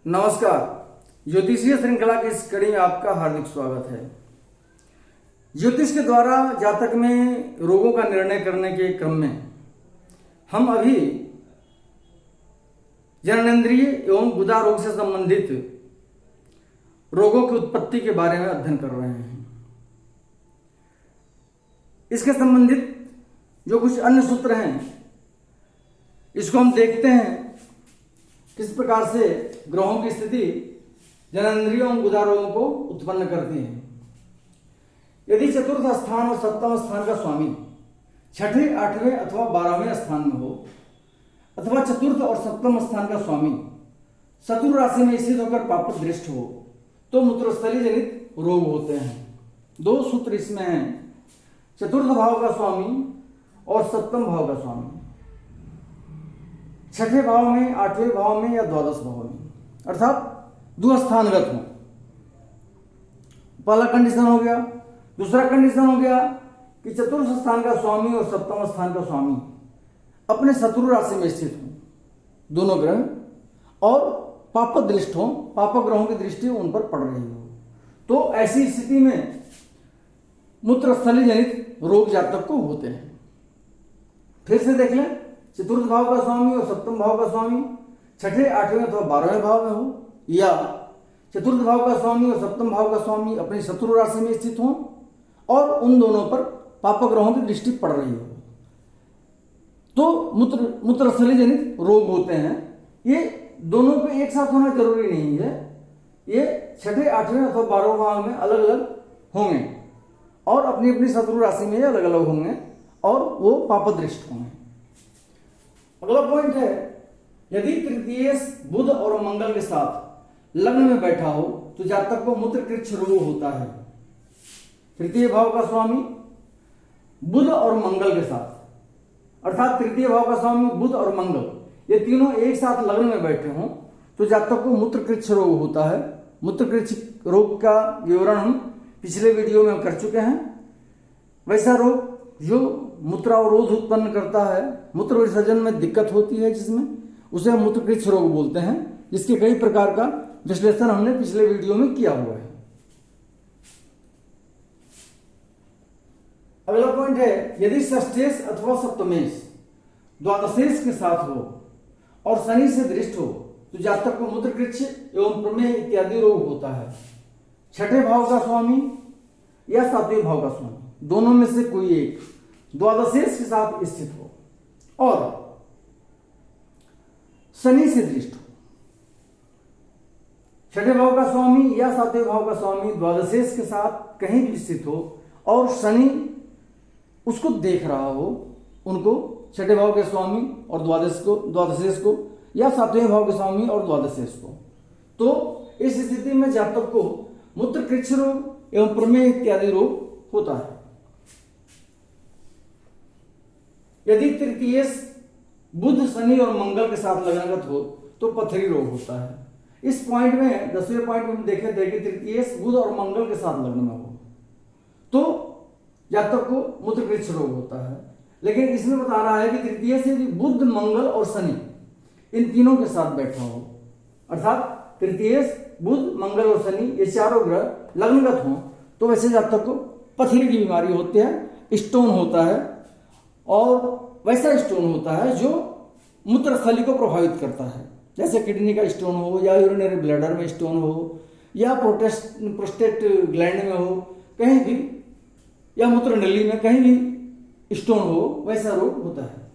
नमस्कार। ज्योतिषीय श्रृंखला की इस कड़ी में आपका हार्दिक स्वागत है। ज्योतिष के द्वारा जातक में रोगों का निर्णय करने के क्रम में हम अभी जननेंद्रिय एवं गुदा रोग से संबंधित रोगों की उत्पत्ति के बारे में अध्ययन कर रहे हैं। इसके संबंधित जो कुछ अन्य सूत्र हैं इसको हम देखते हैं किस प्रकार से ग्रहों की स्थिति जननेंद्रियों एवं गुदा रोगों को उत्पन्न करती है। यदि चतुर्थ स्थान और सप्तम स्थान का स्वामी छठे, आठवें अथवा 12वें स्थान में हो अथवा चतुर्थ और सप्तम स्थान का स्वामी शत्रु राशि में स्थित होकर पाप दृष्ट हो तो मूत्रस्थली जनित रोग होते हैं। दो सूत्र इसमें हैं, चतुर्थ भाव का स्वामी और सप्तम भाव का स्वामी छठे भाव में, आठवें भाव में या द्वादश भाव में, अर्थात द्वस्थानगत हो। पहला कंडीशन हो गया। दूसरा कंडीशन हो गया कि चतुर्थ स्थान का स्वामी और सप्तम स्थान का स्वामी अपने शत्रु राशि में स्थित हो, दोनों ग्रह, और पाप दृष्ट हो, पाप ग्रहों की दृष्टि उन पर पड़ रही हो, तो ऐसी स्थिति में मूत्रस्थली जनित रोग जातक को होते हैं। फिर से देख लें, चतुर्थ भाव का स्वामी और सप्तम भाव का स्वामी छठे, आठवें अथवा 12वें भाव में हो, या चतुर्थ भाव का स्वामी और सप्तम भाव का स्वामी अपनी शत्रु राशि में स्थित हो और उन दोनों पर पाप ग्रहों की दृष्टि पड़ रही हो, तो मूत्रस्थली जनित रोग होते हैं। ये दोनों को एक साथ होना जरूरी नहीं है, ये छठे, आठवें अथवा 12वें भाव में अलग अलग होंगे और अपनी अपनी शत्रु राशि में अलग अलग होंगे और वो पापदृष्ट होंगे। अगला पॉइंट है, यदि तृतीय बुध और मंगल के साथ लग्न में बैठा हो तो जातक को मूत्रकृच्छ रोग होता है। तृतीय भाव का स्वामी बुध और मंगल के साथ, अर्थात तृतीय भाव का स्वामी बुध और मंगल ये तीनों एक साथ लग्न में बैठे हों तो जातक को मूत्रकृच्छ रोग होता है। मूत्रकृच्छ रोग का विवरण हम पिछले वीडियो में कर चुके हैं। वैसा रोग जो मूत्रावरोध उत्पन्न करता है, मूत्र विसर्जन में दिक्कत होती है जिसमें, उसे हम मूत्रकृच्छ रोग बोलते हैं, जिसके कई प्रकार का विश्लेषण हमने पिछले वीडियो में किया हुआ है। अगला पॉइंट है, यदि षष्ठेश अथवा सप्तमेश द्वादशेश के साथ हो और शनि से दृष्ट हो तो जातक को मूत्रकृच्छ एवं प्रमेह इत्यादि रोग होता है। छठे भाव का स्वामी या सातवें भाव का स्वामी दोनों में से कोई एक द्वादशेश के साथ स्थित हो और शनि से दृष्ट हो। छठे भाव का स्वामी या सातवें भाव का स्वामी द्वादशेश के साथ कहीं भी स्थित हो और शनि उसको देख रहा हो, उनको छठे भाव के स्वामी और द्वादशेश को या सातवें भाव के स्वामी और द्वादशेश को, तो इस स्थिति में जातक को मूत्रकृच्छ रोग एवं प्रमेह इत्यादि रोग होता है। यदि तृतीय बुध, शनि और मंगल के साथ लगनगत हो तो पथरी रोग होता है। इस पॉइंट में 10वें पॉइंट में हम देखे थे कि तृतीय बुध और मंगल के साथ लग्न में हो तो जातक को मूत्रकृच्छ रोग होता है। लेकिन इसमें बता रहा है कि तृतीय से भी बुध, मंगल और शनि इन तीनों के साथ बैठा हो, अर्थात तृतीय बुध, मंगल और शनि ये चारों ग्रह लग्नगत हो तो वैसे जातक को पथरी की बीमारी होती है, स्टोन होता है, और वैसा स्टोन होता है जो मूत्रस्थली को प्रभावित करता है, जैसे किडनी का स्टोन हो या यूरिनरी ब्लैडर में स्टोन हो या प्रोस्टेट ग्लैंड में हो, कहीं भी, या मूत्र नली में कहीं भी स्टोन हो, वैसा रोग होता है।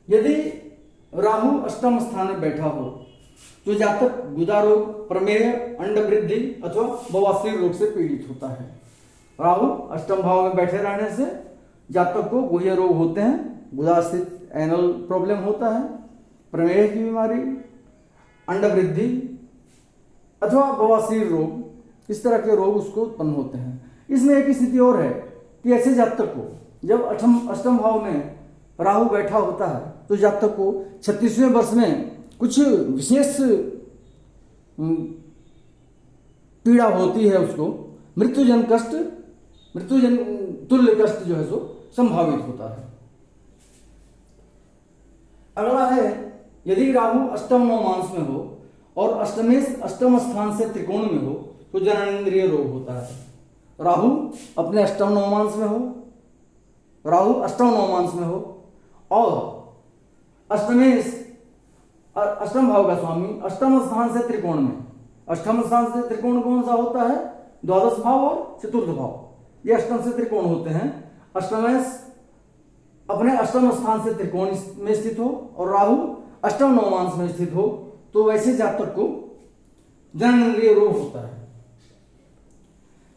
यदि राहु अष्टम स्थान में बैठा हो तो जातक गुदा रोग, प्रमेह, अंड वृद्धि अथवा बवासीर रोग से पीड़ित होता है। राहु अष्टम भाव में बैठे रहने से जातक को गुह्य रोग होते हैं, गुदा स्थित एनल प्रॉब्लम होता है, प्रमेह की बीमारी, अंड वृद्धि अथवा बवासीर रोग, इस तरह के रोग उसको उत्पन्न होते हैं। इसमें एक स्थिति और है कि ऐसे जातक को जब अष्टम भाव में राहु बैठा होता है तो जातक को 36वें वर्ष में कुछ विशेष पीड़ा होती है, उसको मृत्युजन तुल्य कष्ट जो है सो संभावित होता है। अगला है यदि राहु अष्टम नवमांश में हो और अष्टम स्थान से त्रिकोण में हो तो जननेंद्रिय रोग होता है। राहु अपने अष्टम नवमांश में हो, राहु अष्टम नवमांश में हो और अष्टम भाव का स्वामी अष्टम स्थान से त्रिकोण में। अष्टम स्थान से त्रिकोण कौन सा होता है? द्वादश भाव और चतुर्थ भाव, ये अष्टम से त्रिकोण होते हैं। अष्टमेश अपने अष्टम स्थान से त्रिकोण में स्थित हो और राहु अष्टम नवमांश में स्थित हो तो वैसे जातक को जननेंद्रिय रोग होता है।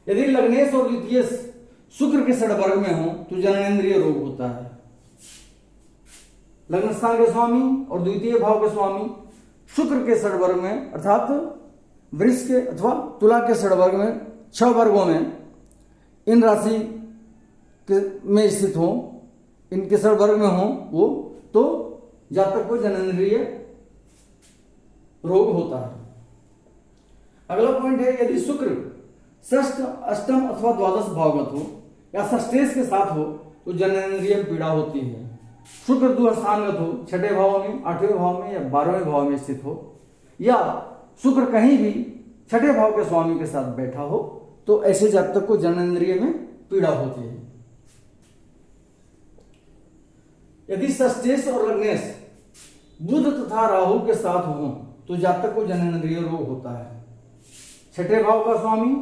यदि लग्नेश और द्वितीय शुक्र के षडवर्ग में हो तो जननेंद्रिय रोग होता है। लग्न स्थान के स्वामी और द्वितीय भाव के स्वामी शुक्र के षडवर्ग में अर्थात वृष के अथवा तुला के षडवर्ग में, 6 वर्गों में इन राशि में स्थित हो, इनके षडवर्ग में हो वो, तो जातक को जननेंद्रिय रोग होता है। अगला पॉइंट है, यदि शुक्र षष्ठ, अष्टम अथवा द्वादश भावगत हो या षष्ठेश के साथ हो तो जननेंद्रिय पीड़ा होती है। शुक्र द्विस्थानगत हो, 6ठे भाव में, 8वें भाव में या 12वें भाव में स्थित हो, या शुक्र कहीं भी 6ठे भाव के स्वामी के साथ बैठा हो तो ऐसे जातक को जननेंद्रिय में पीड़ा होती है। यदि षष्ठेश और लग्नेश बुध तथा राहु के साथ हो तो जातक को जननेंद्रिय रोग होता है। 6ठे भाव का स्वामी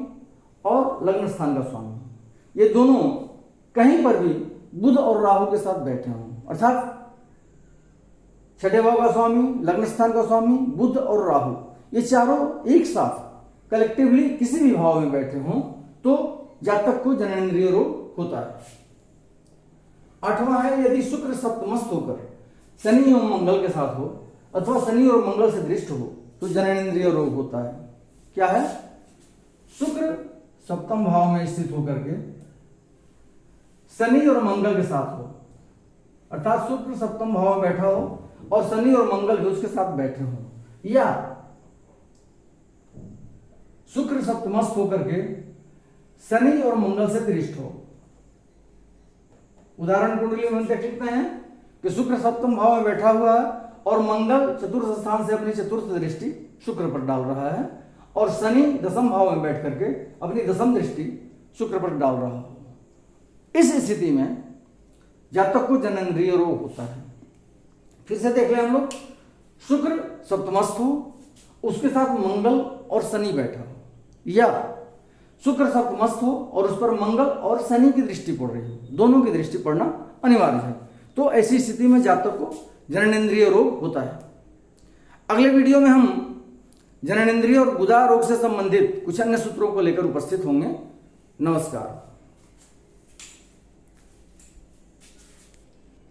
और लग्न स्थान का स्वामी, ये दोनों कहीं पर भी बुध और राहु के साथ बैठे हों, अर्थात 6ठे भाव का स्वामी, लग्न स्थान का स्वामी, बुध और राहु, ये चारों एक साथ कलेक्टिवली किसी भी भाव में बैठे हों तो जातक को जननेंद्रिय रोग होता है। 8वां है, यदि शुक्र सप्तमस्थ होकर शनि और मंगल के साथ हो अथवा शनि और मंगल से दृष्ट हो तो जननेंद्रिय रोग होता है। क्या है? शुक्र सप्तम भाव में स्थित होकर के शनि और मंगल के साथ हो, अर्थात शुक्र सप्तम भाव में बैठा हो और शनि और मंगल भी उसके साथ बैठे हो, या शुक्र सप्तमस्थ होकर के शनि और मंगल से दृष्ट हो। उदाहरण कुंडली में देख सकते हैं कि शुक्र सप्तम भाव में बैठा हुआ है और मंगल चतुर्थ स्थान से अपनी चतुर्थ दृष्टि शुक्र पर डाल रहा है और शनि दसम भाव में बैठ करके अपनी दसम दृष्टि शुक्र पर डाल रहा है। इस स्थिति में जातक को जननेंद्रिय रोग होता है। फिर से देख लें हम लोग, शुक्र सप्तमस्थ हो, उसके साथ मंगल और शनि बैठा हो, या शुक्र सप्तमस्थ हो और उस पर मंगल और शनि की दृष्टि पड़ रही है, दोनों की दृष्टि पड़ना अनिवार्य है, तो ऐसी स्थिति में जातक को जननेंद्रिय रोग होता है। अगले वीडियो में हम जननेंद्रिय और गुदा रोग से संबंधित कुछ अन्य सूत्रों को लेकर उपस्थित होंगे। नमस्कार।